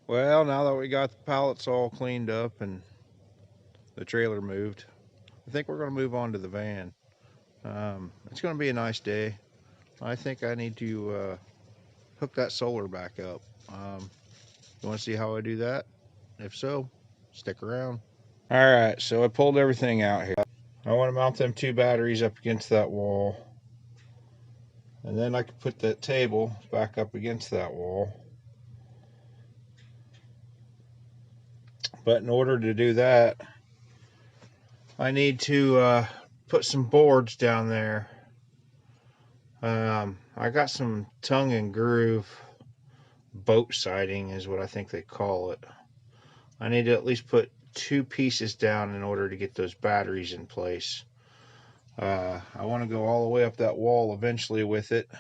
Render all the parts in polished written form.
Well, now that we got the pallets all cleaned up and the trailer moved, I think we're going to move on to the van. It's going to be a nice day. I think I need to hook that solar back up. You want to see how I do that? If so, stick around. All right, so I pulled everything out here. I want to mount them 2 batteries up against that wall. And then I can put that table back up against that wall. But in order to do that, I need to put some boards down there. I got some tongue and groove boat siding is what I think they call it. I need to at least put 2 pieces down in order to get those batteries in place. I want to go all the way up that wall eventually with it,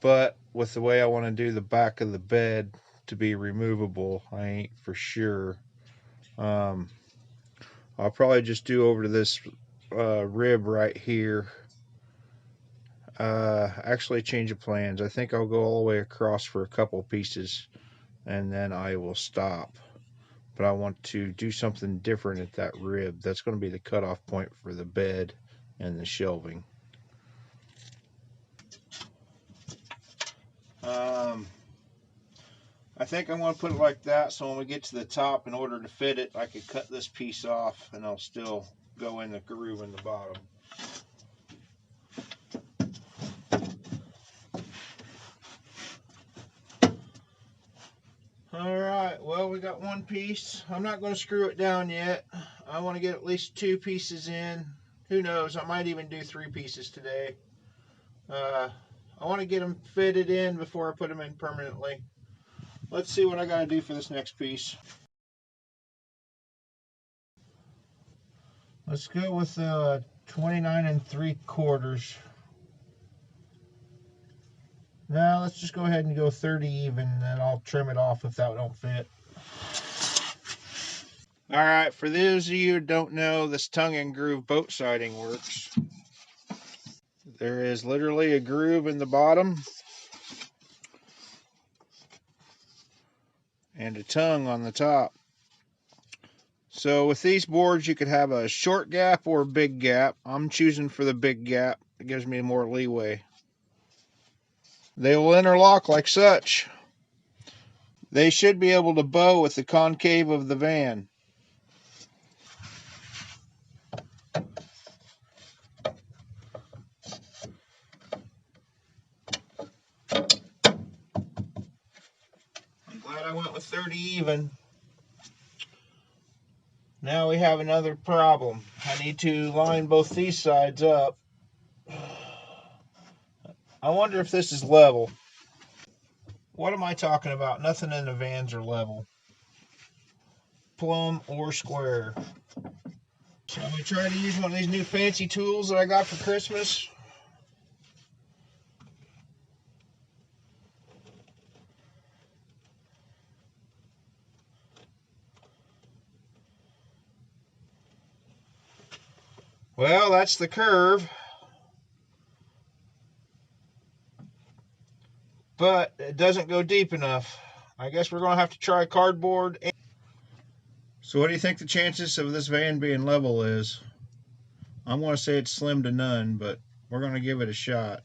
but with the way I want to do the back of the bed to be removable, I ain't for sure. I'll probably just do over to this rib right here. Actually change of plans. I think I'll go all the way across for a couple pieces and then I will stop. But I want to do something different at that rib. That's going to be the cutoff point for the bed and the shelving. I think I'm going to put it like that so when we get to the top, in order to fit it, I could cut this piece off and I'll still go in the groove in the bottom. Alright, well, we got 1 piece. I'm not going to screw it down yet. I want to get at least 2 pieces in. Who knows, I might even do 3 pieces today. I want to get them fitted in before I put them in permanently. Let's see what I got to do for this next piece. Let's go with 29 3/4. Now let's just go ahead and go 30 even, and then I'll trim it off if that don't fit. Alright, for those of you who don't know, this tongue and groove boat siding works. There is literally a groove in the bottom and a tongue on the top. So with these boards you could have a short gap or a big gap. I'm choosing for the big gap. It gives me more leeway. They will interlock like such. They should be able to bow with the concave of the van. I'm glad I went with 30 even. Now we have another problem. I need to line both these sides up. I wonder if this is level. What am I talking about? Nothing in the vans are level. Plumb or square. Shall we try to use one of these new fancy tools that I got for Christmas? Well, that's the curve. But it doesn't go deep enough. I guess we're going to have to try cardboard. So what do you think the chances of this van being level is? I'm going to say it's slim to none, but we're going to give it a shot.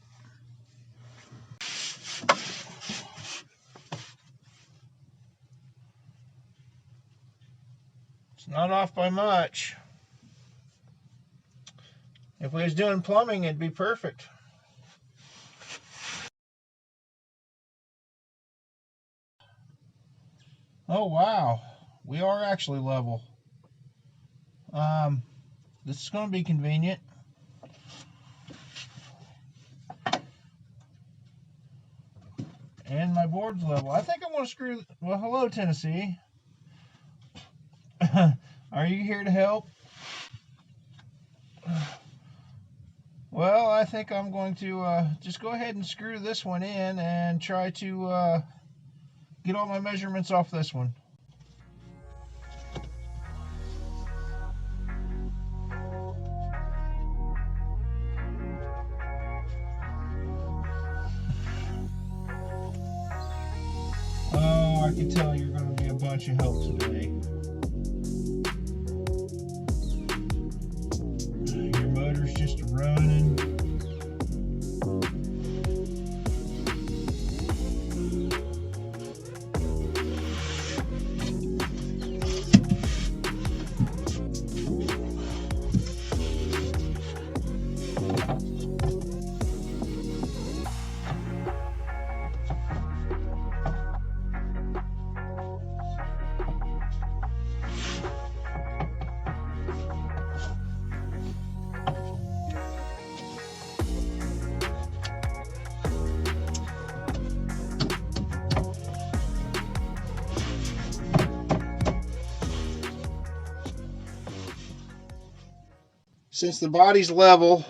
It's not off by much. If we was doing plumbing, it'd be perfect. Oh wow, we are actually level. This is going to be convenient. And my board's level. I think I'm going to screw. Well, hello Tennessee. Are you here to help? Well, I think I'm going to just go ahead and screw this one in and try to get all my measurements off this one. Oh, I can tell you're going to be a bunch of help today. Your motor's just running. Since the body's level,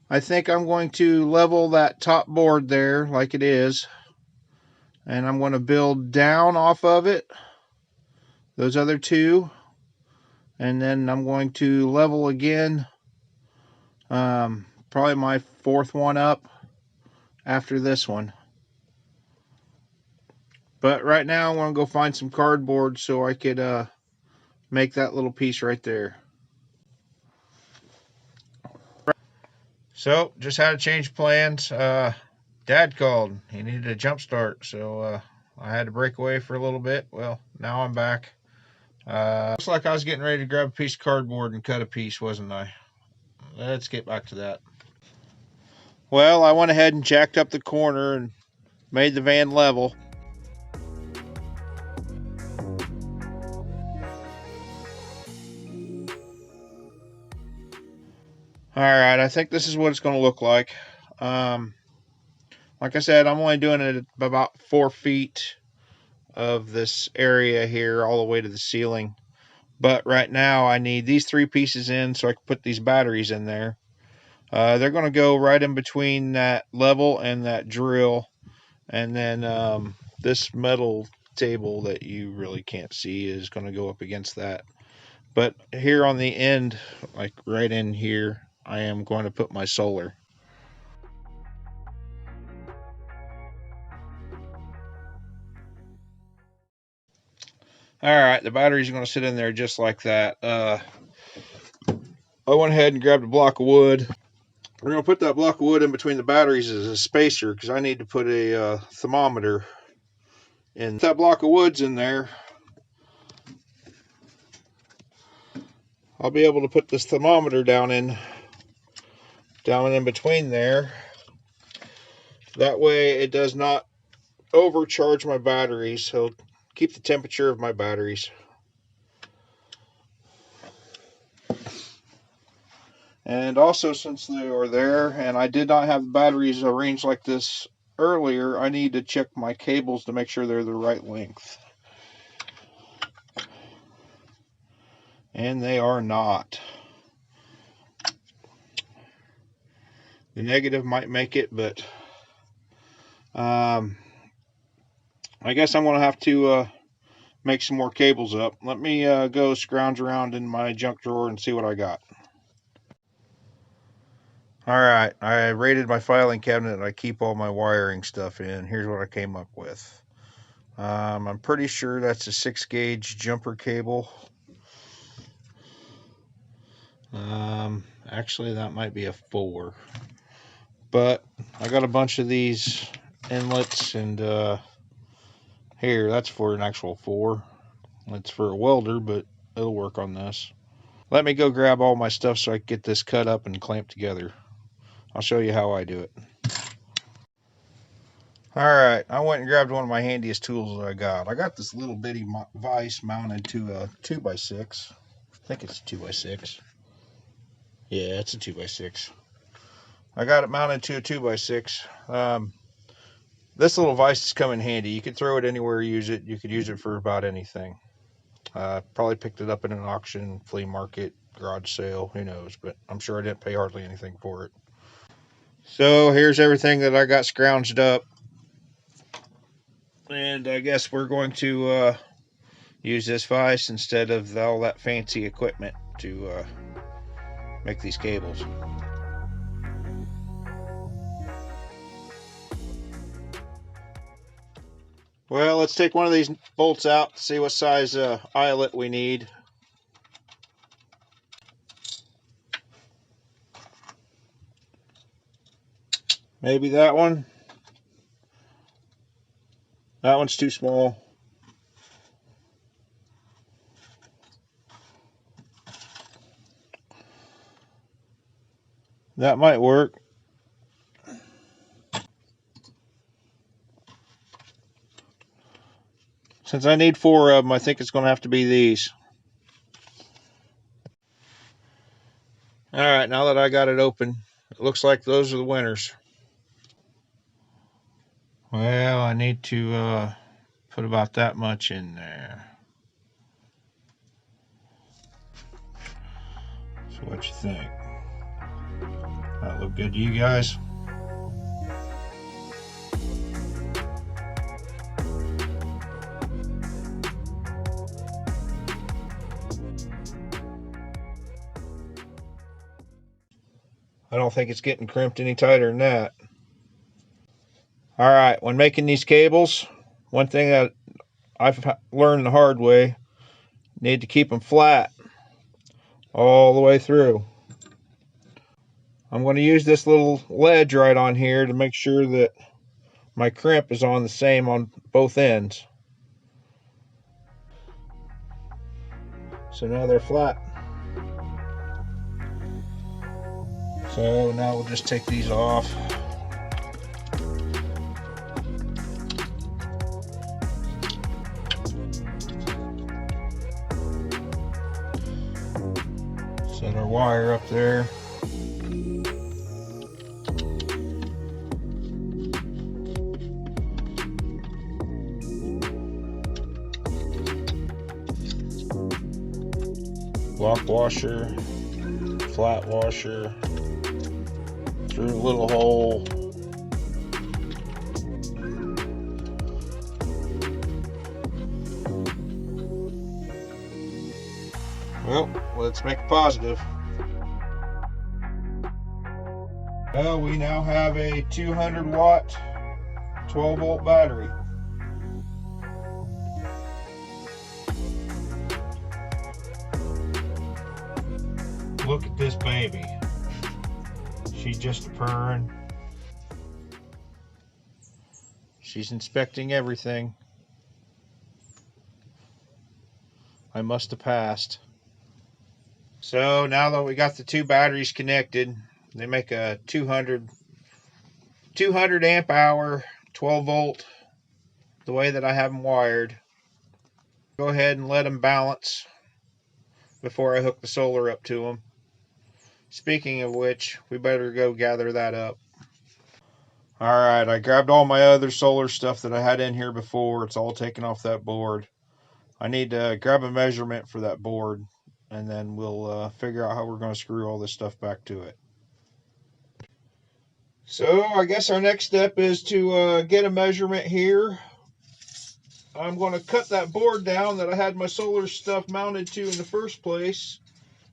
I think I'm going to level that top board there like it is. And I'm going to build down off of it, those other two. And then I'm going to level again, probably my fourth one up after this one. But right now I want to go find some cardboard so I could make that little piece right there. So, just had to change plans. Dad called. He needed a jump start, so I had to break away for a little bit. Well, now I'm back. Looks like I was getting ready to grab a piece of cardboard and cut a piece, wasn't I? Let's get back to that. Well, I went ahead and jacked up the corner and made the van level. Alright, I think this is what it's going to look like. Like I said, I'm only doing it about 4 feet of this area here all the way to the ceiling. But right now I need these 3 pieces in so I can put these batteries in there. They're going to go right in between that level and that drill. And then this metal table that you really can't see is going to go up against that. But here on the end, like right in here, I am going to put my solar. Alright, the batteries are going to sit in there just like that. I went ahead and grabbed a block of wood. We're going to put that block of wood in between the batteries as a spacer because I need to put a thermometer in. That block of wood's in there. I'll be able to put this thermometer down in between there. That way it does not overcharge my batteries. So keep the temperature of my batteries. And also, since they are there and I did not have the batteries arranged like this earlier, I need to check my cables to make sure they're the right length. And they are not. The negative might make it, but I guess I'm going to have to make some more cables up. Let me go scrounge around in my junk drawer and see what I got. Alright, I raided my filing cabinet and I keep all my wiring stuff in. Here's what I came up with. I'm pretty sure that's a 6-gauge jumper cable. Actually, that might be a 4. But I got a bunch of these inlets, and here, that's for an actual 4. It's for a welder, but it'll work on this. Let me go grab all my stuff so I can get this cut up and clamped together. I'll show you how I do it. Alright, I went and grabbed one of my handiest tools that I got. I got this little bitty vise mounted to a 2x6. I think it's a 2x6. Yeah, it's a 2x6. I got it mounted to a 2x6. This little vise is come in handy. You could throw it anywhere you use it. You could use it for about anything. Probably picked it up in an auction, flea market, garage sale, who knows. But I'm sure I didn't pay hardly anything for it. So here's everything that I got scrounged up. And I guess we're going to use this vise instead of all that fancy equipment to make these cables. Well, let's take one of these bolts out to see what size eyelet we need. Maybe that one. That one's too small. That might work. Since I need 4 of them, I think it's going to have to be these. Alright, now that I got it open, it looks like those are the winners. Well, I need to put about that much in there. So what you think? That look good to you guys? I don't think it's getting crimped any tighter than that. Alright, when making these cables, one thing that I've learned the hard way, need to keep them flat all the way through. I'm going to use this little ledge right on here to make sure that my crimp is on the same on both ends. So now they're flat. So now we'll just take these off. Set our wire up there. Block washer, flat washer, through a little hole. Well, let's make it positive. Well, we now have a 200 watt 12 volt battery. Look at this baby. She's just a purring. She's inspecting everything. I must have passed. So now that we got the 2 batteries connected, they make a 200 amp hour 12 volt the way that I have them wired. Go ahead and let them balance before I hook the solar up to them. Speaking of which, we better go gather that up. Alright, I grabbed all my other solar stuff that I had in here before. It's all taken off that board. I need to grab a measurement for that board, and then we'll figure out how we're going to screw all this stuff back to it. So I guess our next step is to get a measurement here. I'm going to cut that board down that I had my solar stuff mounted to in the first place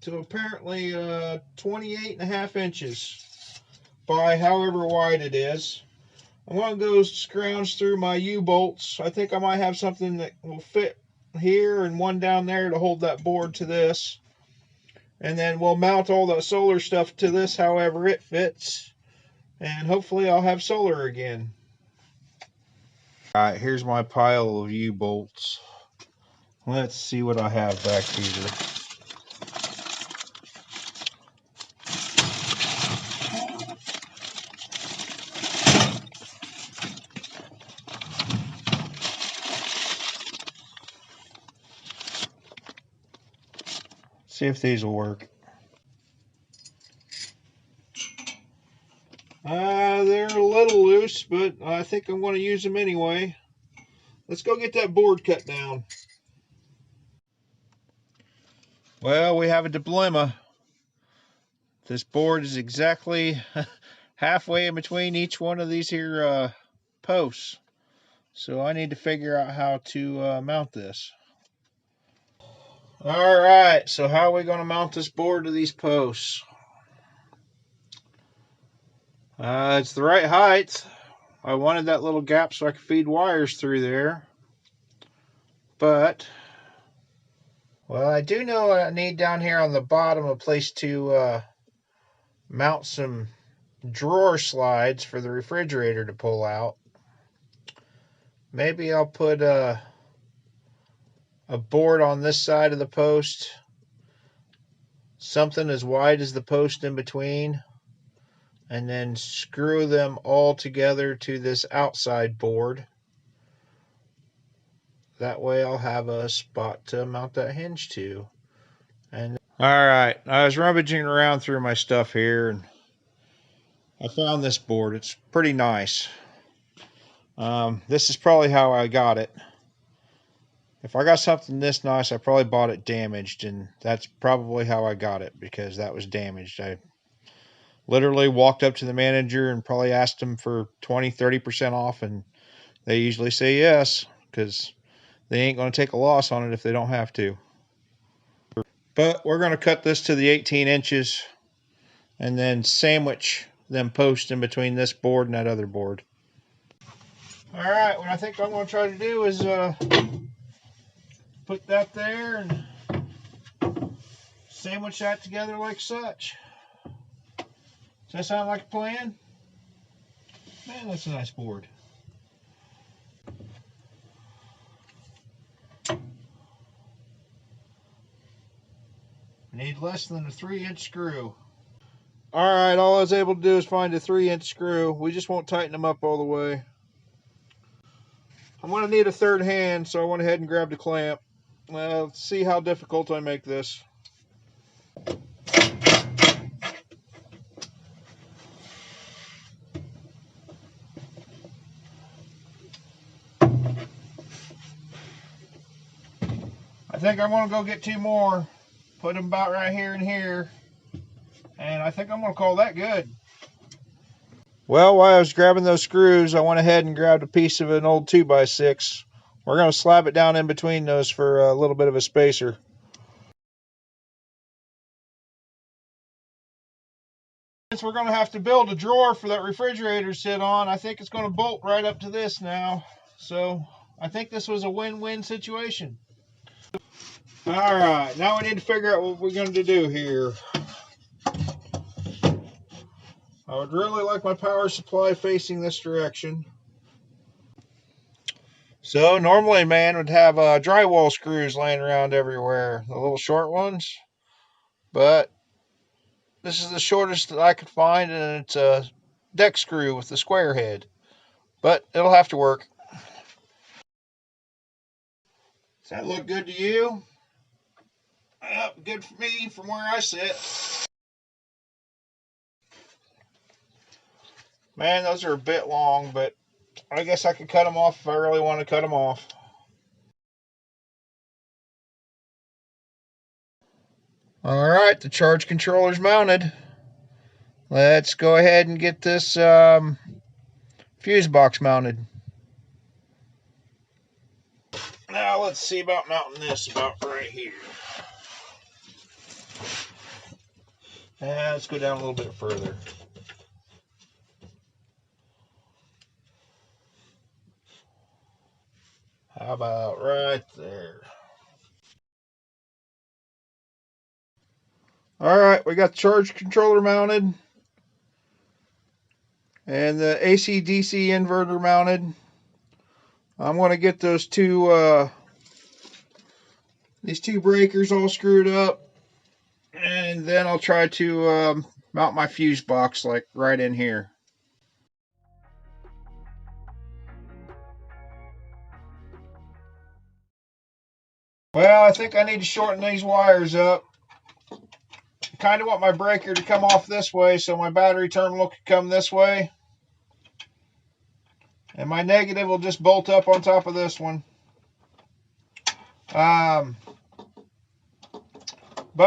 to apparently 28.5 inches by however wide it is. I'm going to go scrounge through my U-bolts. I think I might have something that will fit here and one down there to hold that board to this. And then we'll mount all the solar stuff to this however it fits. And hopefully I'll have solar again. Alright, here's my pile of U-bolts. Let's see what I have back here. See if these will work. They're a little loose, but I think I'm going to use them anyway. Let's go get that board cut down. Well, we have a dilemma. This board is exactly halfway in between each one of these here posts. So I need to figure out how to mount this. Alright, so how are we going to mount this board to these posts? It's the right height. I wanted that little gap so I could feed wires through there. But, well, I do know I need down here on the bottom a place to mount some drawer slides for the refrigerator to pull out. Maybe I'll put a board on this side of the post, something as wide as the post in between, and then screw them all together to this outside board. That way I'll have a spot to mount that hinge to. And alright, I was rummaging around through my stuff here and I found this board. It's pretty nice. This is probably how I got it. If I got something this nice, I probably bought it damaged, and that's probably how I got it, because that was damaged. I literally walked up to the manager and probably asked them for 20-30% off, and they usually say yes, because they ain't going to take a loss on it if they don't have to. But we're going to cut this to the 18 inches and then sandwich them posts in between this board and that other board. Alright, what I think I'm going to try to do is put that there and sandwich that together like such. Does that sound like a plan? Man, that's a nice board. I need less than a 3-inch screw. Alright, all I was able to do is find a 3-inch screw. We just won't tighten them up all the way. I'm going to need a third hand, so I went ahead and grabbed a clamp. Let's see how difficult I make this. I think I'm going to go get 2 more, put them about right here and here, and I think I'm going to call that good. Well, while I was grabbing those screws, I went ahead and grabbed a piece of an old 2x6. We're going to slap it down in between those for a little bit of a spacer. Since we're going to have to build a drawer for that refrigerator to sit on, I think it's going to bolt right up to this now. So I think this was a win-win situation. Alright, now we need to figure out what we're going to do here. I would really like my power supply facing this direction. So normally, man, would have drywall screws laying around everywhere, the little short ones. But this is the shortest that I could find, and it's a deck screw with the square head. But it'll have to work. Does that look good to you? Yep, good for me from where I sit. Man, those are a bit long, but I guess I could cut them off if I really want to cut them off. Alright, the charge controller's mounted. Let's go ahead and get this fuse box mounted. Now let's see about mounting this about right here. Let's go down a little bit further. How about right there? Alright, we got the charge controller mounted and the AC/DC inverter mounted. I'm going to get those these two breakers all screwed up, and then I'll try to mount my fuse box like right in here. Well, I think I need to shorten these wires up. I kind of want my breaker to come off this way so my battery terminal can come this way. And my negative will just bolt up on top of this one. But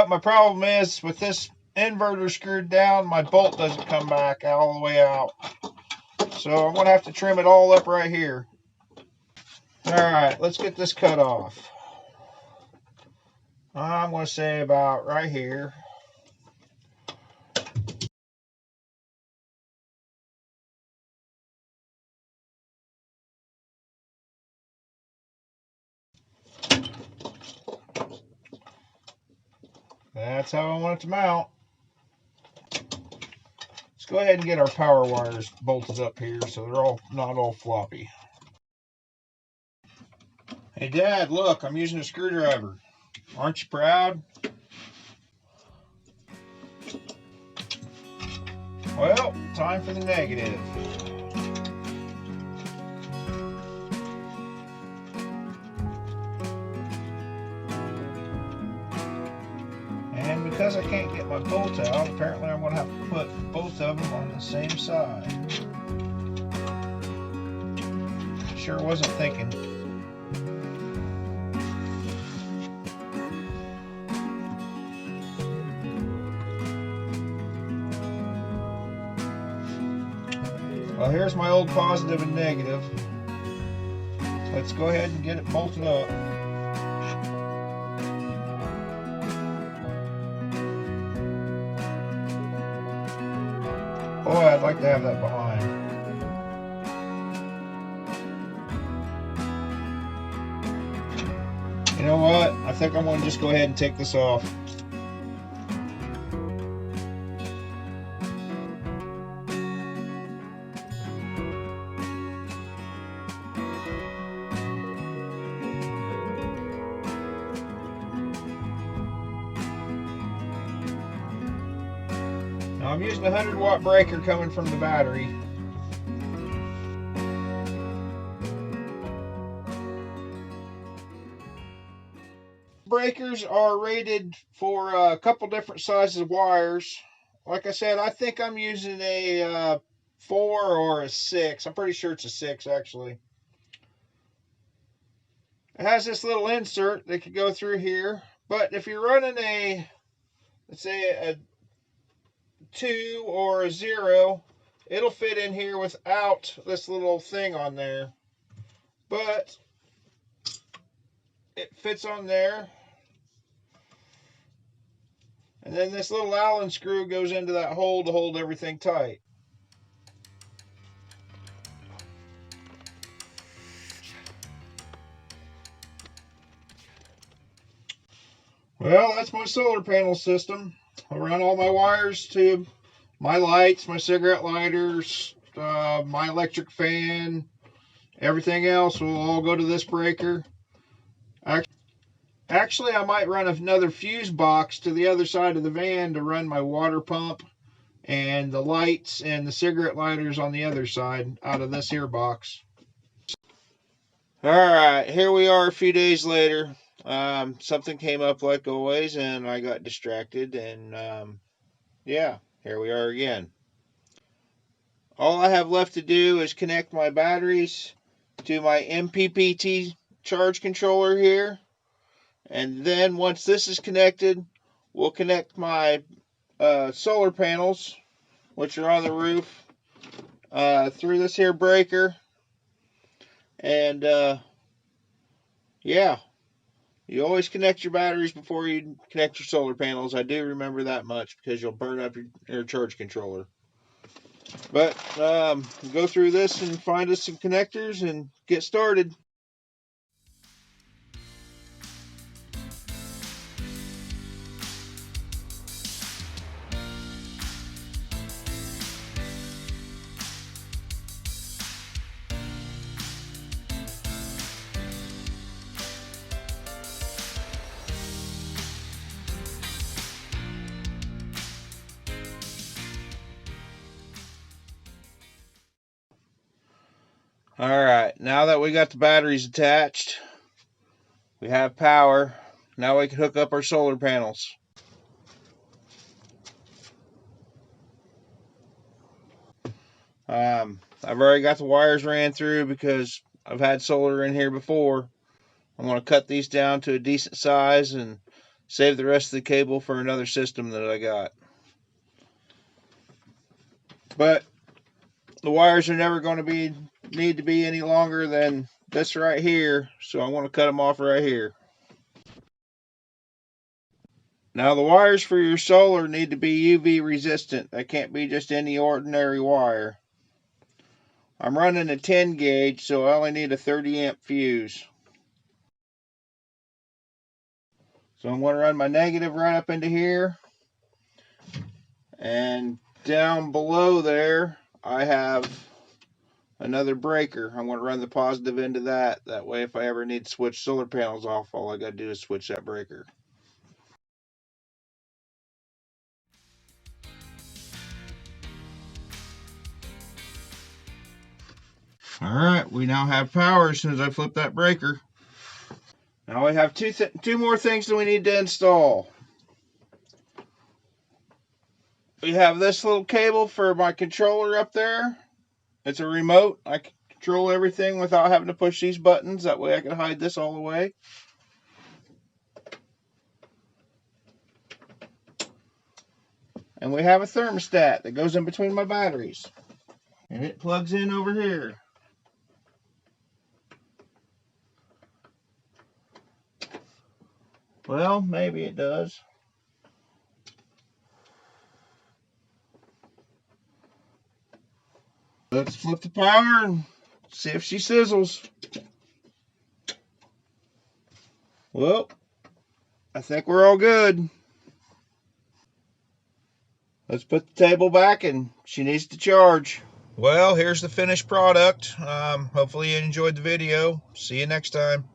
my problem is with this inverter screwed down, my bolt doesn't come back all the way out. So I'm going to have to trim it all up right here. Alright, let's get this cut off. I'm going to say about right here. That's how I want it to mount. Let's go ahead and get our power wires bolted up here so they're not all floppy. Hey Dad, look, I'm using a screwdriver. Aren't you proud? Well, time for the negative. And because I can't get my bolt out, apparently I'm going to have to put both of them on the same side. Sure wasn't thinking. Well, here's my old positive and negative. Let's go ahead and get it bolted up. Boy, I'd like to have that behind. You know what? I think I'm going to just go ahead and take this off. Now I'm using a 100-watt breaker coming from the battery. Breakers are rated for a couple different sizes of wires. Like I said, I think I'm using a 4 or a 6. I'm pretty sure it's a 6 actually. It has this little insert that could go through here, but if you're running let's say a 2 or a 0, it'll fit in here without this little thing on there. But it fits on there. And then this little Allen screw goes into that hole to hold everything tight. Well, that's my solar panel system. I run all my wires to my lights, my cigarette lighters, my electric fan, everything else will all go to this breaker. Actually, I might run another fuse box to the other side of the van to run my water pump and the lights and the cigarette lighters on the other side out of this here box. Alright, here we are a few days later. Something came up like always and I got distracted and yeah, here we are again. All I have left to do is connect my batteries to my MPPT charge controller here. And then once this is connected, we'll connect my solar panels, which are on the roof, through this here breaker. And yeah, you always connect your batteries before you connect your solar panels. I do remember that much because you'll burn up your charge controller. But go through this and find us some connectors and get started. Alright, now that we got the batteries attached, we have power. Now we can hook up our solar panels. I've already got the wires ran through because I've had solar in here before. I'm going to cut these down to a decent size and save the rest of the cable for another system that I got. But the wires are never going to need to be any longer than this right here, so I want to cut them off right here. Now the wires for your solar need to be UV resistant. That can't be just any ordinary wire. I'm running a 10 gauge, so I only need a 30 amp fuse. So I'm going to run my negative right up into here. And down below there, I have another breaker. I'm going to run the positive into that. That way, if I ever need to switch solar panels off, all I got to do is switch that breaker. All right, we now have power as soon as I flip that breaker. Now we have two more things that we need to install. We have this little cable for my controller up there. It's a remote. I can control everything without having to push these buttons. That way I can hide this all the way. And we have a thermostat that goes in between my batteries. And it plugs in over here. Well, maybe it does. Let's flip the power and see if she sizzles. Well, I think we're all good. Let's put the table back and she needs to charge. Well, here's the finished product. Hopefully you enjoyed the video. See you next time.